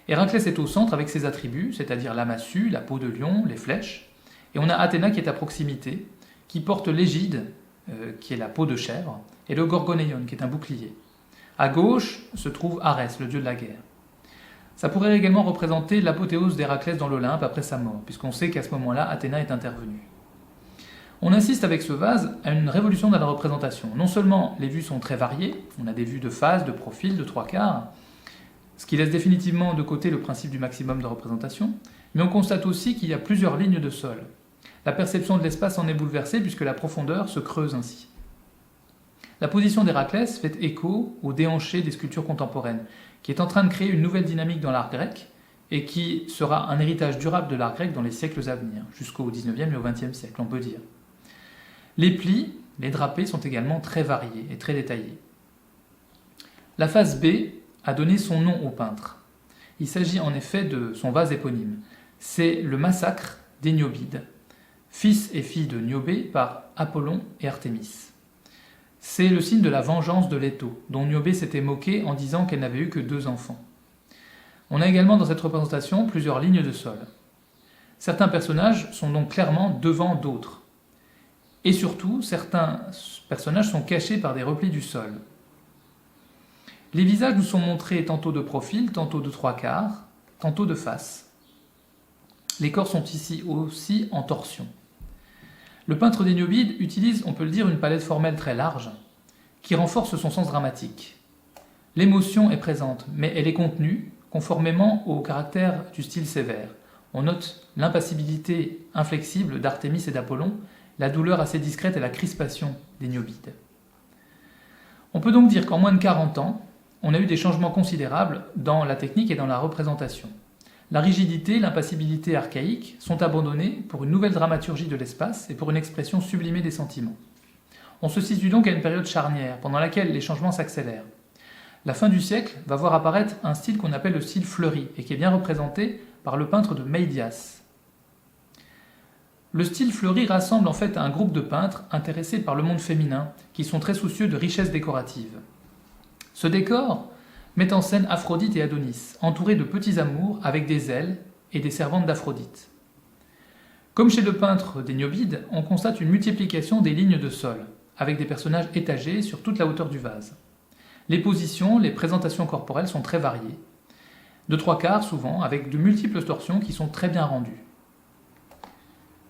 Héraclès est au centre avec ses attributs, c'est-à-dire la massue, la peau de lion, les flèches, et on a Athéna qui est à proximité, qui porte l'égide, qui est la peau de chèvre, et le gorgonéion, qui est un bouclier. À gauche se trouve Arès, le dieu de la guerre. Ça pourrait également représenter l'apothéose d'Héraclès dans l'Olympe après sa mort, puisqu'on sait qu'à ce moment-là, Athéna est intervenue. On assiste avec ce vase à une révolution de la représentation. Non seulement les vues sont très variées, on a des vues de face, de profil, de trois quarts, ce qui laisse définitivement de côté le principe du maximum de représentation, mais on constate aussi qu'il y a plusieurs lignes de sol. La perception de l'espace en est bouleversée puisque la profondeur se creuse ainsi. La position d'Héraclès fait écho au déhanché des sculptures contemporaines, qui est en train de créer une nouvelle dynamique dans l'art grec et qui sera un héritage durable de l'art grec dans les siècles à venir, jusqu'au XIXe et au XXe siècle, on peut dire. Les plis, les drapés sont également très variés et très détaillés. La phase B a donné son nom au peintre. Il s'agit en effet de son vase éponyme. C'est le massacre des Niobides, fils et fille de Niobé par Apollon et Artémis. C'est le signe de la vengeance de Leto, dont Niobé s'était moqué en disant qu'elle n'avait eu que 2 enfants. On a également dans cette représentation plusieurs lignes de sol. Certains personnages sont donc clairement devant d'autres. Et surtout, certains personnages sont cachés par des replis du sol. Les visages nous sont montrés tantôt de profil, tantôt de 3 quarts, tantôt de face. Les corps sont ici aussi en torsion. Le peintre des Niobides utilise, on peut le dire, une palette formelle très large, qui renforce son sens dramatique. L'émotion est présente, mais elle est contenue, conformément au caractère du style sévère. On note l'impassibilité inflexible d'Artémis et d'Apollon, la douleur assez discrète et la crispation des Niobides. On peut donc dire qu'en moins de 40 ans, on a eu des changements considérables dans la technique et dans la représentation. La rigidité, l'impassibilité archaïque sont abandonnées pour une nouvelle dramaturgie de l'espace et pour une expression sublimée des sentiments. On se situe donc à une période charnière, pendant laquelle les changements s'accélèrent. La fin du siècle va voir apparaître un style qu'on appelle le style fleuri, et qui est bien représenté par le peintre de Meidias. Le style fleuri rassemble en fait un groupe de peintres intéressés par le monde féminin, qui sont très soucieux de richesse décorative. Ce décor met en scène Aphrodite et Adonis, entourés de petits amours avec des ailes et des servantes d'Aphrodite. Comme chez le peintre des Niobides, on constate une multiplication des lignes de sol, avec des personnages étagés sur toute la hauteur du vase. Les positions, les présentations corporelles sont très variées, de 3 quarts souvent, avec de multiples torsions qui sont très bien rendues.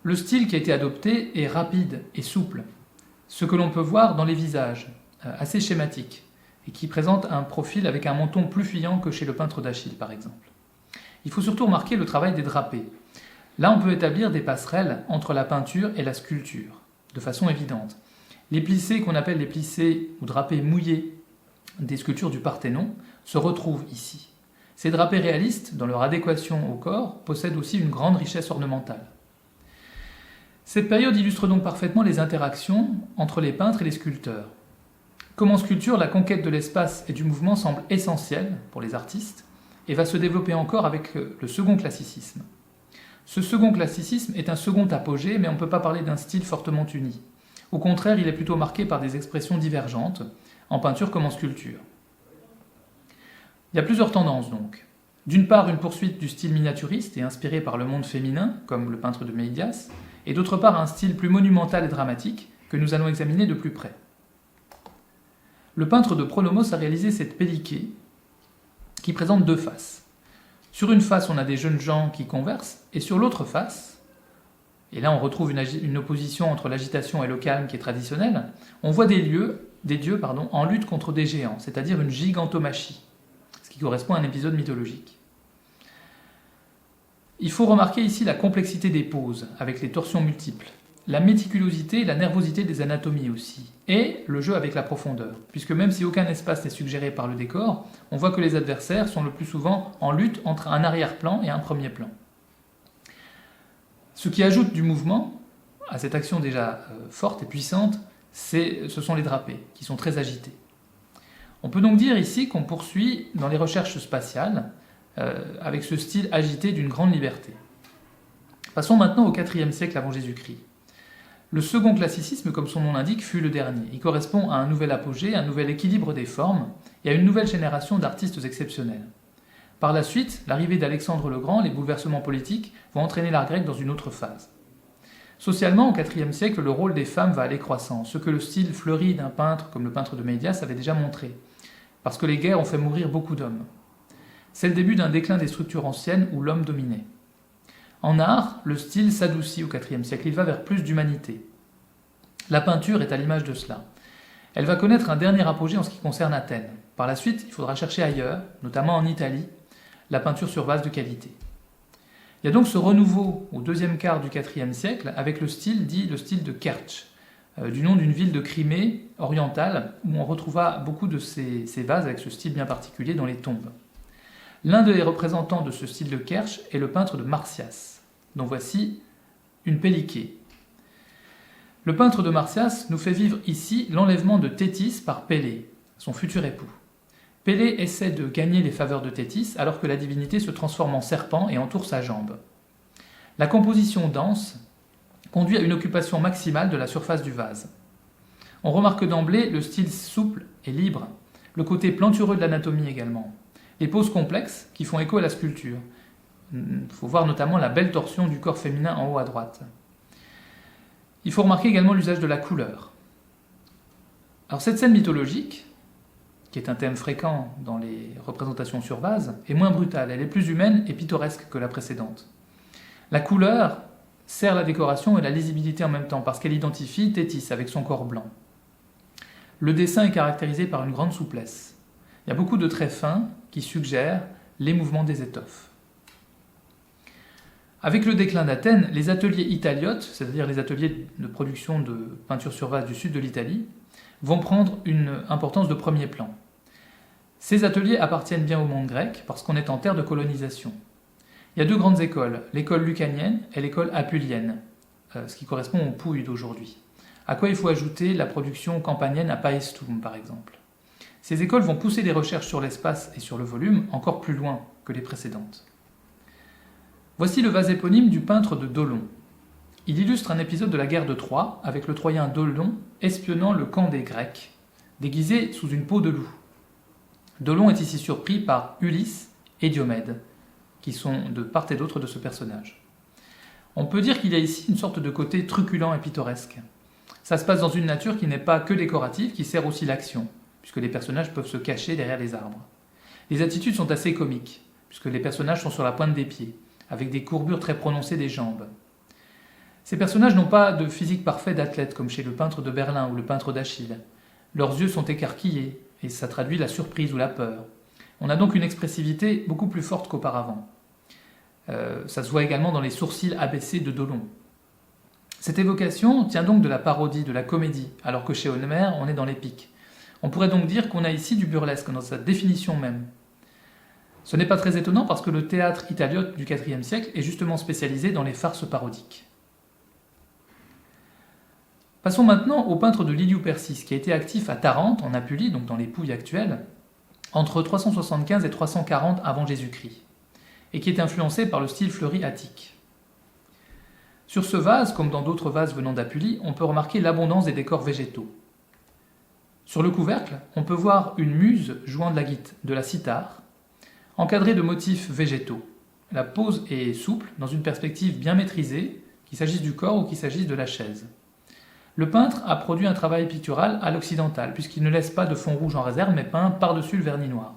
Le style qui a été adopté est rapide et souple, ce que l'on peut voir dans les visages, assez schématiques, et qui présente un profil avec un menton plus fuyant que chez le peintre d'Achille, par exemple. Il faut surtout remarquer le travail des drapés. Là, on peut établir des passerelles entre la peinture et la sculpture, de façon évidente. Les plissés qu'on appelle les plissés ou drapés mouillés des sculptures du Parthénon se retrouvent ici. Ces drapés réalistes, dans leur adéquation au corps, possèdent aussi une grande richesse ornementale. Cette période illustre donc parfaitement les interactions entre les peintres et les sculpteurs. Comme en sculpture, la conquête de l'espace et du mouvement semble essentielle pour les artistes et va se développer encore avec le second classicisme. Ce second classicisme est un second apogée, mais on ne peut pas parler d'un style fortement uni. Au contraire, il est plutôt marqué par des expressions divergentes, en peinture comme en sculpture. Il y a plusieurs tendances donc. D'une part, une poursuite du style miniaturiste et inspiré par le monde féminin, comme le peintre de Meidias, et d'autre part un style plus monumental et dramatique que nous allons examiner de plus près. Le peintre de Pronomos a réalisé cette pelliquée qui présente 2 faces. Sur une face, on a des jeunes gens qui conversent, et sur l'autre face, et là on retrouve une opposition entre l'agitation et le calme qui est traditionnelle, on voit des dieux en lutte contre des géants, c'est-à-dire une gigantomachie, ce qui correspond à un épisode mythologique. Il faut remarquer ici la complexité des poses, avec les torsions multiples, la méticulosité et la nervosité des anatomies aussi, et le jeu avec la profondeur, puisque même si aucun espace n'est suggéré par le décor, on voit que les adversaires sont le plus souvent en lutte entre un arrière-plan et un premier plan. Ce qui ajoute du mouvement à cette action déjà forte et puissante, ce sont les drapés, qui sont très agités. On peut donc dire ici qu'on poursuit dans les recherches spatiales, avec ce style agité d'une grande liberté. Passons maintenant au IVe siècle avant Jésus-Christ. Le second classicisme, comme son nom l'indique, fut le dernier. Il correspond à un nouvel apogée, un nouvel équilibre des formes et à une nouvelle génération d'artistes exceptionnels. Par la suite, l'arrivée d'Alexandre le Grand, les bouleversements politiques vont entraîner l'art grec dans une autre phase. Socialement, au IVe siècle, le rôle des femmes va aller croissant, ce que le style fleuri d'un peintre comme le peintre de Médias avait déjà montré, parce que les guerres ont fait mourir beaucoup d'hommes. C'est le début d'un déclin des structures anciennes où l'homme dominait. En art, le style s'adoucit au IVe siècle, il va vers plus d'humanité. La peinture est à l'image de cela. Elle va connaître un dernier apogée en ce qui concerne Athènes. Par la suite, il faudra chercher ailleurs, notamment en Italie, la peinture sur vase de qualité. Il y a donc ce renouveau au deuxième quart du IVe siècle avec le style dit le style de Kertch, du nom d'une ville de Crimée orientale où on retrouva beaucoup de ces vases avec ce style bien particulier dans les tombes. L'un des représentants de ce style de Kertch est le peintre de Marsyas, dont voici une pelliquée. Le peintre de Marsyas nous fait vivre ici l'enlèvement de Thétis par Pélée, son futur époux. Pélée essaie de gagner les faveurs de Thétis alors que la divinité se transforme en serpent et entoure sa jambe. La composition dense conduit à une occupation maximale de la surface du vase. On remarque d'emblée le style souple et libre, le côté plantureux de l'anatomie également, les poses complexes qui font écho à la sculpture. Il faut voir notamment la belle torsion du corps féminin en haut à droite. Il faut remarquer également l'usage de la couleur. Alors cette scène mythologique, qui est un thème fréquent dans les représentations sur vase, est moins brutale, elle est plus humaine et pittoresque que la précédente. La couleur sert la décoration et la lisibilité en même temps, parce qu'elle identifie Thétis avec son corps blanc. Le dessin est caractérisé par une grande souplesse. Il y a beaucoup de traits fins qui suggèrent les mouvements des étoffes. Avec le déclin d'Athènes, les ateliers italiotes, c'est-à-dire les ateliers de production de peinture sur vase du sud de l'Italie, vont prendre une importance de premier plan. Ces ateliers appartiennent bien au monde grec parce qu'on est en terre de colonisation. Il y a deux grandes écoles, l'école lucanienne et l'école apulienne, ce qui correspond aux Pouilles d'aujourd'hui. À quoi il faut ajouter la production campanienne à Paestum, par exemple. Ces écoles vont pousser des recherches sur l'espace et sur le volume encore plus loin que les précédentes. Voici le vase éponyme du peintre de Dolon. Il illustre un épisode de la guerre de Troie avec le Troyen Dolon espionnant le camp des Grecs, déguisé sous une peau de loup. Dolon est ici surpris par Ulysse et Diomède, qui sont de part et d'autre de ce personnage. On peut dire qu'il y a ici une sorte de côté truculent et pittoresque. Ça se passe dans une nature qui n'est pas que décorative, qui sert aussi l'action, puisque les personnages peuvent se cacher derrière les arbres. Les attitudes sont assez comiques, puisque les personnages sont sur la pointe des pieds, avec des courbures très prononcées des jambes. Ces personnages n'ont pas de physique parfait d'athlète, comme chez le peintre de Berlin ou le peintre d'Achille. Leurs yeux sont écarquillés, et ça traduit la surprise ou la peur. On a donc une expressivité beaucoup plus forte qu'auparavant. Ça se voit également dans les sourcils abaissés de Dolon. Cette évocation tient donc de la parodie, de la comédie, alors que chez Homère, on est dans l'épique. On pourrait donc dire qu'on a ici du burlesque dans sa définition même. Ce n'est pas très étonnant parce que le théâtre italiote du IVe siècle est justement spécialisé dans les farces parodiques. Passons maintenant au peintre de l'Iliou-Persis, qui a été actif à Tarente, en Apulie, donc dans les Pouilles actuelles, entre 375 et 340 avant Jésus-Christ, et qui est influencé par le style fleuri attique. Sur ce vase, comme dans d'autres vases venant d'Apulie, on peut remarquer l'abondance des décors végétaux. Sur le couvercle, on peut voir une muse jouant de la cithare, encadrée de motifs végétaux. La pose est souple, dans une perspective bien maîtrisée, qu'il s'agisse du corps ou qu'il s'agisse de la chaise. Le peintre a produit un travail pictural à l'occidental, puisqu'il ne laisse pas de fond rouge en réserve, mais peint par-dessus le vernis noir.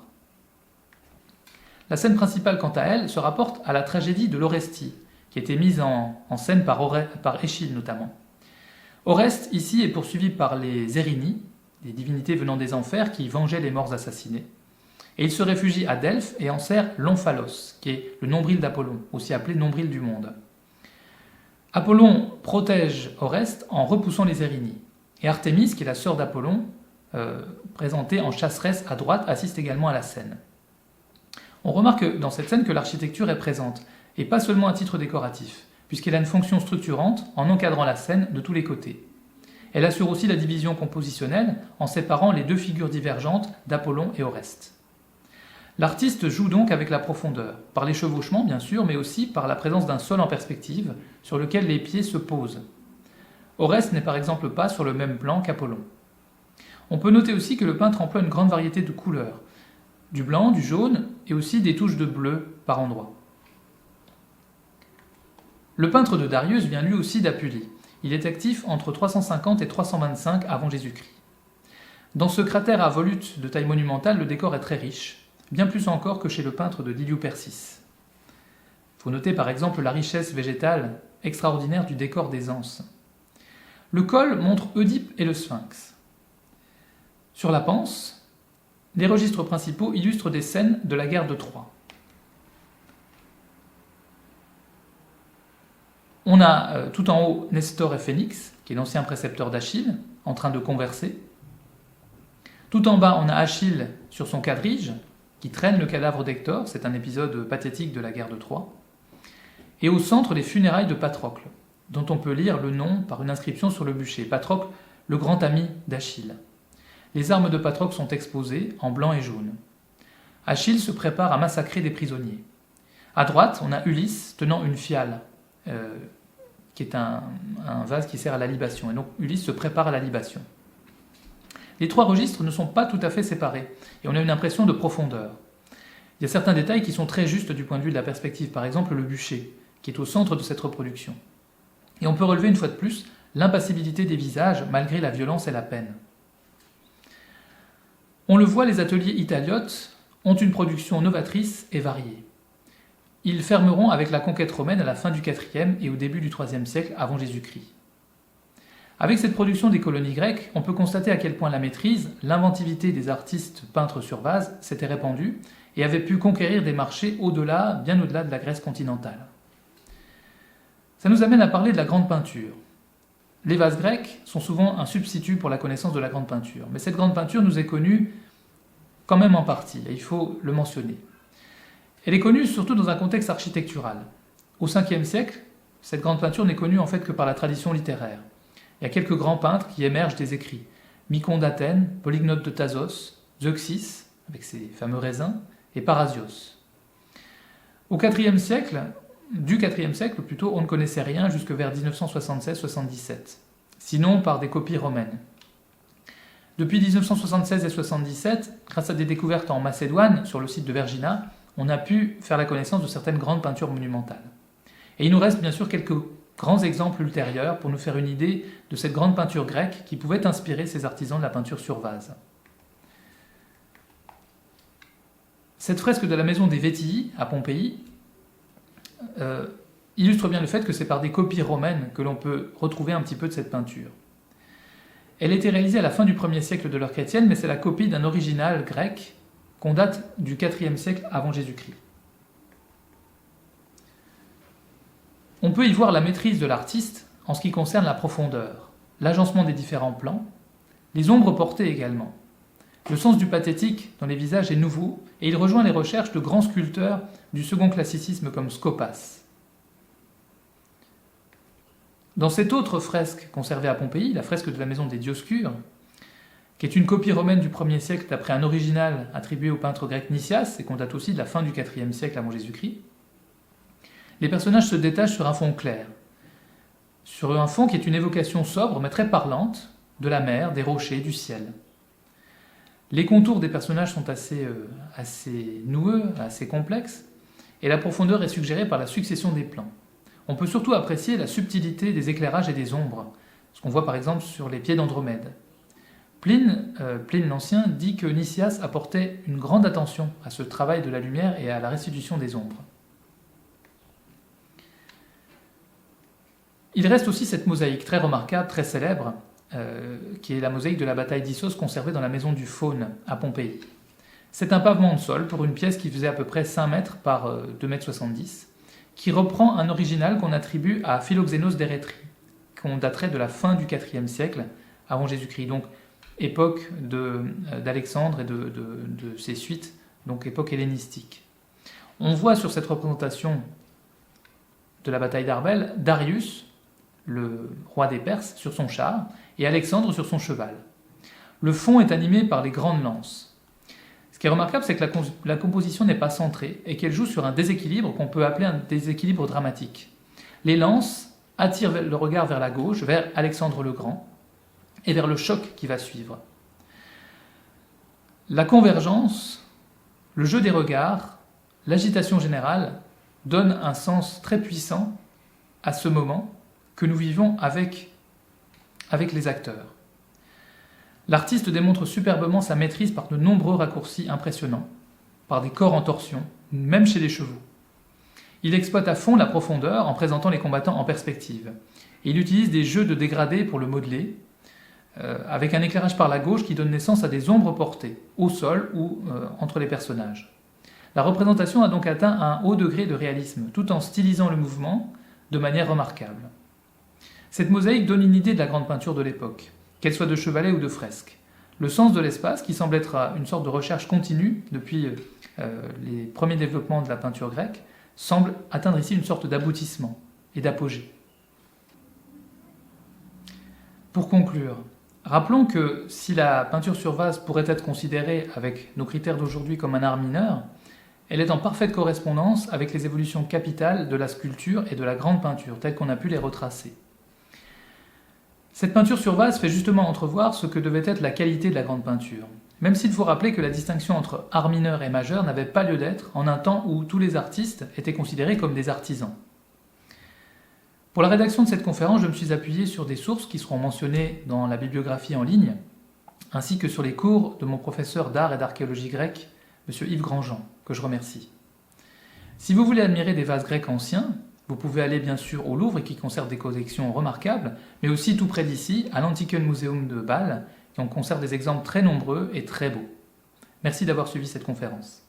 La scène principale, quant à elle, se rapporte à la tragédie de l'Orestie, qui a été mise en scène par Échille notamment. Oreste, ici, est poursuivi par les Érini, des divinités venant des enfers qui vengeaient les morts assassinés. Et il se réfugie à Delphes et enserre l'Omphalos, qui est le nombril d'Apollon, aussi appelé nombril du monde. Apollon protège Oreste en repoussant les Érini. Et Artémis, qui est la sœur d'Apollon, présentée en chasseresse à droite, assiste également à la scène. On remarque dans cette scène que l'architecture est présente, et pas seulement à titre décoratif, puisqu'elle a une fonction structurante en encadrant la scène de tous les côtés. Elle assure aussi la division compositionnelle en séparant les deux figures divergentes d'Apollon et Oreste. L'artiste joue donc avec la profondeur, par les chevauchements bien sûr, mais aussi par la présence d'un sol en perspective sur lequel les pieds se posent. Oreste n'est par exemple pas sur le même plan qu'Apollon. On peut noter aussi que le peintre emploie une grande variété de couleurs, du blanc, du jaune et aussi des touches de bleu par endroits. Le peintre de Darius vient lui aussi d'Apulie. Il est actif entre 350 et 325 avant Jésus-Christ. Dans ce cratère à volute de taille monumentale, le décor est très riche, bien plus encore que chez le peintre de Diliou-Persis. Il faut noter par exemple la richesse végétale extraordinaire du décor des anses. Le col montre Oedipe et le Sphinx. Sur la panse, les registres principaux illustrent des scènes de la guerre de Troie. On a tout en haut Nestor et Phénix, qui est l'ancien précepteur d'Achille, en train de converser. Tout en bas, on a Achille sur son quadrige, qui traîne le cadavre d'Hector, c'est un épisode pathétique de la guerre de Troie. Et au centre, les funérailles de Patrocle, dont on peut lire le nom par une inscription sur le bûcher. Patrocle, le grand ami d'Achille. Les armes de Patrocle sont exposées en blanc et jaune. Achille se prépare à massacrer des prisonniers. À droite, on a Ulysse tenant une fiale, qui est un vase qui sert à la libation. Et donc Ulysse se prépare à la libation. Les trois registres ne sont pas tout à fait séparés, et on a une impression de profondeur. Il y a certains détails qui sont très justes du point de vue de la perspective, par exemple le bûcher, qui est au centre de cette reproduction. Et on peut relever une fois de plus l'impassibilité des visages malgré la violence et la peine. On le voit, les ateliers italiotes ont une production novatrice et variée. Ils fermeront avec la conquête romaine à la fin du IVe et au début du IIIe siècle avant Jésus-Christ. Avec cette production des colonies grecques, on peut constater à quel point la maîtrise, l'inventivité des artistes peintres sur vase s'était répandue et avait pu conquérir des marchés bien au-delà de la Grèce continentale. Ça nous amène à parler de la grande peinture. Les vases grecs sont souvent un substitut pour la connaissance de la grande peinture, mais cette grande peinture nous est connue quand même en partie, et il faut le mentionner. Elle est connue surtout dans un contexte architectural. Au Ve siècle, cette grande peinture n'est connue en fait que par la tradition littéraire. Il y a quelques grands peintres qui émergent des écrits. Mycon d'Athènes, Polygnote de Thasos, Zeuxis, avec ses fameux raisins, et Parasios. Du IVe siècle plutôt, on ne connaissait rien jusque vers 1976-77, sinon par des copies romaines. Depuis 1976 et 1977, grâce à des découvertes en Macédoine, sur le site de Vergina, on a pu faire la connaissance de certaines grandes peintures monumentales. Et il nous reste bien sûr quelques grands exemples ultérieurs pour nous faire une idée de cette grande peinture grecque qui pouvait inspirer ces artisans de la peinture sur vase. Cette fresque de la maison des Vétilli, à Pompéi, illustre bien le fait que c'est par des copies romaines que l'on peut retrouver un petit peu de cette peinture. Elle a été réalisée à la fin du 1er siècle de l'ère chrétienne, mais c'est la copie d'un original grec qu'on date du IVe siècle avant Jésus-Christ. On peut y voir la maîtrise de l'artiste en ce qui concerne la profondeur, l'agencement des différents plans, les ombres portées également. Le sens du pathétique dans les visages est nouveau et il rejoint les recherches de grands sculpteurs du second classicisme comme Scopas. Dans cette autre fresque conservée à Pompéi, la fresque de la maison des Dioscures, qui est une copie romaine du 1er siècle d'après un original attribué au peintre grec Nicias et qu'on date aussi de la fin du IVe siècle avant Jésus-Christ, les personnages se détachent sur un fond clair, sur un fond qui est une évocation sobre mais très parlante de la mer, des rochers, du ciel. Les contours des personnages sont assez noueux, assez complexes, et la profondeur est suggérée par la succession des plans. On peut surtout apprécier la subtilité des éclairages et des ombres, ce qu'on voit par exemple sur les pieds d'Andromède. Pline l'Ancien dit que Nicias apportait une grande attention à ce travail de la lumière et à la restitution des ombres. Il reste aussi cette mosaïque très remarquable, très célèbre, qui est la mosaïque de la bataille d'Issos conservée dans la maison du Faune à Pompéi. C'est un pavement de sol pour une pièce qui faisait à peu près 5 mètres par 2,70 m, qui reprend un original qu'on attribue à Philoxénos d'Érétrie, qu'on daterait de la fin du IVe siècle avant Jésus-Christ, donc époque d'Alexandre et de ses suites, donc époque hellénistique. On voit sur cette représentation de la bataille d'Arbel Darius, le roi des Perses, sur son char, et Alexandre sur son cheval. Le fond est animé par les grandes lances. Ce qui est remarquable, c'est que la composition n'est pas centrée et qu'elle joue sur un déséquilibre qu'on peut appeler un déséquilibre dramatique. Les lances attirent le regard vers la gauche, vers Alexandre le Grand, et vers le choc qui va suivre. La convergence, le jeu des regards, l'agitation générale donnent un sens très puissant à ce moment que nous vivons avec avec les acteurs. L'artiste démontre superbement sa maîtrise par de nombreux raccourcis impressionnants, par des corps en torsion, même chez les chevaux. Il exploite à fond la profondeur en présentant les combattants en perspective. Et il utilise des jeux de dégradés pour le modeler, avec un éclairage par la gauche qui donne naissance à des ombres portées, au sol ou entre les personnages. La représentation a donc atteint un haut degré de réalisme, tout en stylisant le mouvement de manière remarquable. Cette mosaïque donne une idée de la grande peinture de l'époque, qu'elle soit de chevalet ou de fresque. Le sens de l'espace, qui semble être une sorte de recherche continue depuis les premiers développements de la peinture grecque, semble atteindre ici une sorte d'aboutissement et d'apogée. Pour conclure, rappelons que si la peinture sur vase pourrait être considérée avec nos critères d'aujourd'hui comme un art mineur, elle est en parfaite correspondance avec les évolutions capitales de la sculpture et de la grande peinture, telles qu'on a pu les retracer. Cette peinture sur vase fait justement entrevoir ce que devait être la qualité de la grande peinture, même s'il faut rappeler que la distinction entre art mineur et majeur n'avait pas lieu d'être en un temps où tous les artistes étaient considérés comme des artisans. Pour la rédaction de cette conférence, je me suis appuyé sur des sources qui seront mentionnées dans la bibliographie en ligne, ainsi que sur les cours de mon professeur d'art et d'archéologie grecque, M. Yves Grandjean, que je remercie. Si vous voulez admirer des vases grecs anciens, vous pouvez aller bien sûr au Louvre, qui conserve des collections remarquables, mais aussi tout près d'ici, à l'Antiken Museum de Bâle, qui en conserve des exemples très nombreux et très beaux. Merci d'avoir suivi cette conférence.